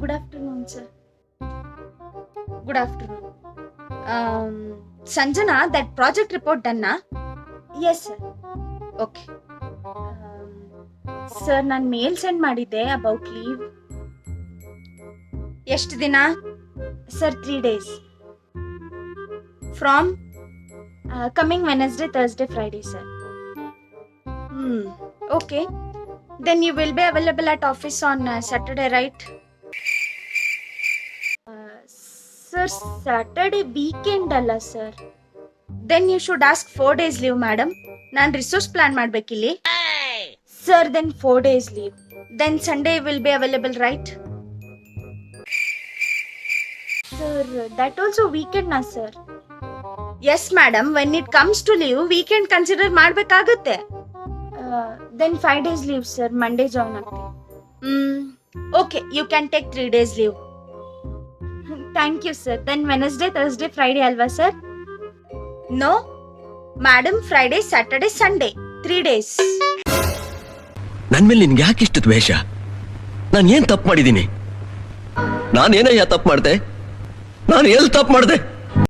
Good afternoon, sir. Good afternoon. Sanjana, that project report done na? Yes, sir. Okay. Sir, ನಾನು ಮೇಲ್ send ಮಾಡಿದ್ದೆ about leave. ಎಷ್ಟು ದಿನ? Sir 3 days. From coming Wednesday, Thursday, Friday, sir. Okay. Then you will be available at office on Saturday, right? Sir, Saturday weekend ಅಲ್ಲ sir. Then you should ask 4 days leave, madam. ನಾನು resource plan ಮಾಡ್ಬೇಕಿಲ್ಲಿ. Sir, then 4 days leave. Then Sunday will be available, right? Sir, that also weekend na sir. Yes, madam. When it comes to leave, weekend consider ಮಾಡ್ಬೇಕಾಗುತ್ತೆ. Then 5 days leave, sir. Monday join ಆಗ್ತೀನಿ. Okay, you can take 3 days leave. Thank you, sir. Then Wednesday, Thursday, Friday alva, sir? No, madam. Friday, Saturday, Sunday. 3 days. ನನ್ನ ಮೇಲೆ ನಿನ್ಗೆ ಯಾಕೆ ಇಷ್ಟು ದ್ವೇಷ? ನಾನು ಏನ್ ತಪ್ಪು ಮಾಡಿದ್ದೀನಿ? ನಾನೇನಯ್ಯ ತಪ್ಪು ಮಾಡಿದೆ? ನಾನು ಎಲ್ಲಿ ತಪ್ಪು ಮಾಡಿದೆ?